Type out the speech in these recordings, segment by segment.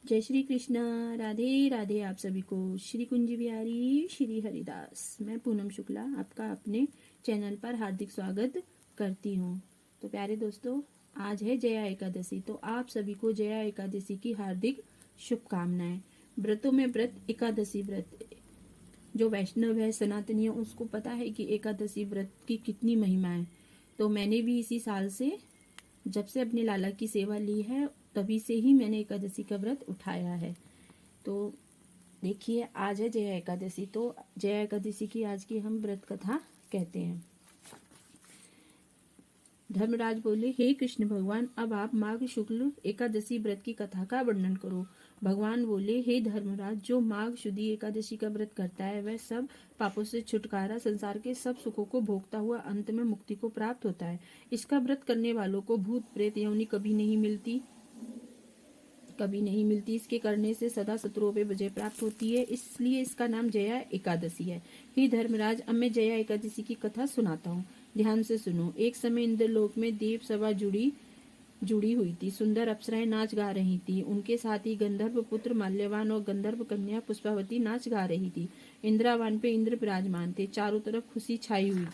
जय श्री कृष्णा। राधे राधे आप सभी को। श्री कुंज बिहारी श्री हरिदास। मैं पूनम शुक्ला आपका अपने चैनल पर हार्दिक स्वागत करती हूँ। तो प्यारे दोस्तों, आज है जया एकादशी। तो आप सभी को जया एकादशी की हार्दिक शुभकामनाएं। व्रतों में व्रत, एकादशी व्रत। जो वैष्णव है, सनातनी है, उसको पता है कि एकादशी व्रत की कितनी महिमा है। तो मैंने भी इसी साल से, जब से अपने लाला की सेवा ली है, तभी से ही मैंने एकादशी का व्रत उठाया है। तो देखिए, आज है जया एकादशी। तो जया एकादशी की आज की हम व्रत कथा कहते हैं। धर्मराज बोले, हे कृष्ण भगवान, अब आप माघ शुक्ल एकादशी व्रत की कथा का वर्णन करो। भगवान बोले, हे धर्मराज, जो माघ शुद्धि एकादशी का व्रत करता है वह सब पापों से छुटकारा, संसार के सब सुखों को भोगता हुआ अंत में मुक्ति को प्राप्त होता है। इसका व्रत करने वालों को भूत प्रेत योनि कभी नहीं मिलती। इसके करने से सदा शत्रुओं पे विजय प्राप्त होती है, इसलिए इसका नाम जया एकादशी है। हे धर्मराज, अब मैं जया एकादशी की कथा सुनाता हूँ, ध्यान से सुनो। एक समय इंद्रलोक में देव सभा जुड़ी हुई थी। सुंदर अप्सराएं नाच गा रही थी। उनके साथ ही गंधर्व पुत्र माल्यवान और गंधर्व कन्या पुष्पावती नाच गा रही थी। इंद्रावन पे इंद्र विराजमान थे। चारों तरफ खुशी छाई हुई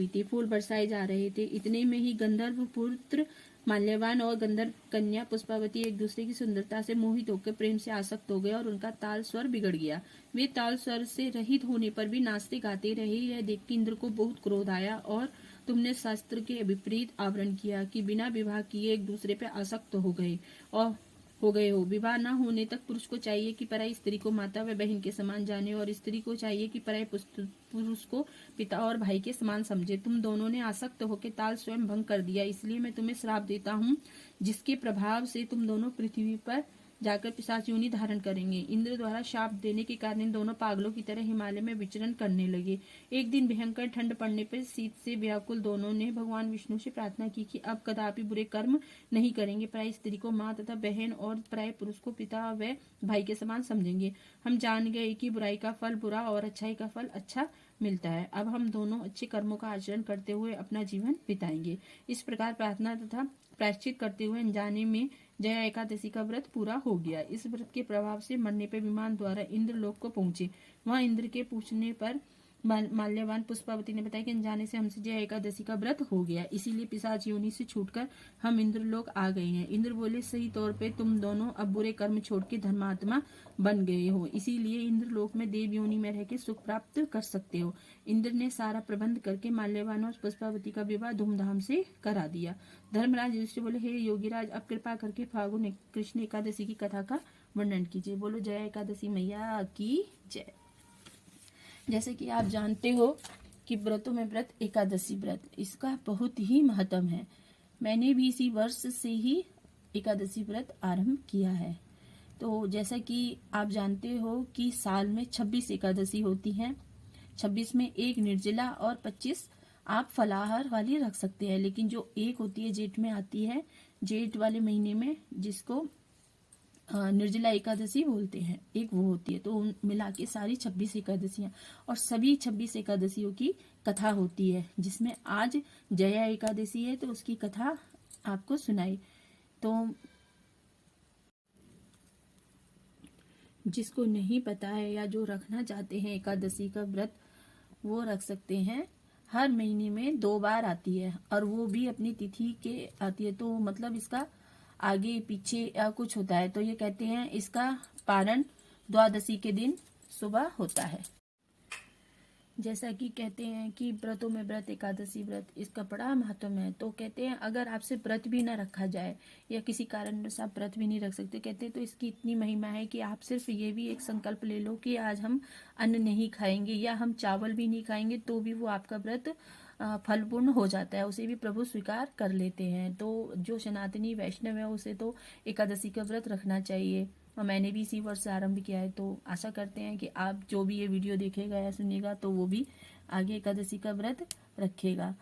थी। फूल बरसाए जा रहे थे। इतने में ही गंधर्व पुत्र माल्यवान और गंधर्व कन्या पुष्पावती एक दूसरे की सुंदरता से मोहित होकर प्रेम से आसक्त हो गए और उनका ताल स्वर बिगड़ गया। वे ताल स्वर से रहित होने पर भी नाचते गाते रहे। यह देखकर इंद्र को बहुत क्रोध आया और तुमने शास्त्र के विपरीत आवरण किया कि बिना विवाह किए एक दूसरे पर आसक्त हो गए हो। विवाह न होने तक पुरुष को चाहिए कि पराई स्त्री को माता व बहन के समान जाने और स्त्री को चाहिए कि पराई पुरुष को पिता और भाई के समान समझे। तुम दोनों ने आसक्त होकर ताल स्वयं भंग कर दिया, इसलिए मैं तुम्हें श्राप देता हूँ, जिसके प्रभाव से तुम दोनों पृथ्वी पर जाकर पिशाच योनि धारण करेंगे। इंद्र द्वारा शाप देने के कारण दोनों पागलों की तरह हिमालय में विचरण करने लगे। एक दिन भयंकर ठंड पड़ने पर शीत से व्याकुल दोनों ने भगवान विष्णु से प्रार्थना की कि अब कदापि बुरे कर्म नहीं करेंगे। पराई स्त्री को माँ तथा बहन और पराय पुरुष को पिता व भाई के समान समझेंगे। हम जान गए कि बुराई का फल बुरा और अच्छाई का फल अच्छा मिलता है। अब हम दोनों अच्छे कर्मों का आचरण करते हुए अपना जीवन बिताएंगे। इस प्रकार प्रार्थना तथा प्रायश्चित करते हुए अनजाने में जया एकादशी का व्रत पूरा हो गया। इस व्रत के प्रभाव से मरने पर विमान द्वारा इंद्र लोक को पहुंचे। वहां इंद्र के पूछने पर माल्यवान पुष्पावती ने बताया कि अनजाने से हमसे जया एकादशी का व्रत हो गया, इसीलिए पिशाच योनि से छूटकर हम इंद्रलोक आ गए हैं। इंद्र बोले, सही तौर पे तुम दोनों अब बुरे कर्म छोड़ के धर्मात्मा बन गए हो, इसीलिए इंद्रलोक में देव योनि में रह के सुख प्राप्त कर सकते हो। इंद्र ने सारा प्रबंध करके माल्यवान और पुष्पावती का विवाह धूमधाम से करा दिया। धर्मराज युधिष्ठिर बोले, हे योगीराज, अब कृपा करके फागुन कृष्ण एकादशी की कथा का वर्णन कीजिए। बोलो जया एकादशी मैया की जय। जैसे कि आप जानते हो कि व्रतों में व्रत, एकादशी व्रत, इसका बहुत ही महत्व है। मैंने भी इसी वर्ष से ही एकादशी व्रत आरंभ किया है। तो जैसा कि आप जानते हो कि साल में 26 एकादशी होती हैं। 26 में एक निर्जला और 25 आप फलाहार वाली रख सकते हैं, लेकिन जो एक होती है जेठ में आती है, जेठ वाले महीने में, जिसको निर्जला एकादशी बोलते हैं, एक वो होती है। तो मिला के सारी 26 एकादशियां, और सभी 26 एकादशियों की कथा होती है, जिसमें आज जया एकादशी है तो उसकी कथा आपको सुनाई। तो जिसको नहीं पता है या जो रखना चाहते हैं एकादशी का व्रत, वो रख सकते हैं। हर महीने में 2 बार आती है और वो भी अपनी तिथि के आती है। तो मतलब इसका आगे पीछे या कुछ होता है, तो ये कहते हैं इसका पारण द्वादशी के दिन सुबह होता है। जैसा कि कहते हैं कि व्रतों में व्रत, एकादशी व्रत, इसका बड़ा महत्व है। तो कहते हैं अगर आपसे व्रत भी न रखा जाए या किसी कारण से आप व्रत भी नहीं रख सकते, कहते हैं तो इसकी इतनी महिमा है कि आप सिर्फ ये भी एक संकल्प ले लो कि आज हम अन्न नहीं खाएंगे या हम चावल भी नहीं खाएंगे, तो भी वो आपका व्रत फलपूर्ण हो जाता है, उसे भी प्रभु स्वीकार कर लेते हैं। तो जो सनातनी वैष्णव है उसे तो एकादशी का व्रत रखना चाहिए, और मैंने भी इसी वर्ष से आरंभ किया है। तो आशा करते हैं कि आप जो भी ये वीडियो देखेगा या सुनेगा तो वो भी आगे एकादशी का व्रत रखेगा।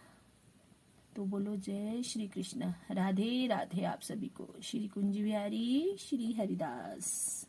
तो बोलो जय श्री कृष्ण। राधे राधे आप सभी को। श्री कुंज बिहारी श्री हरिदास।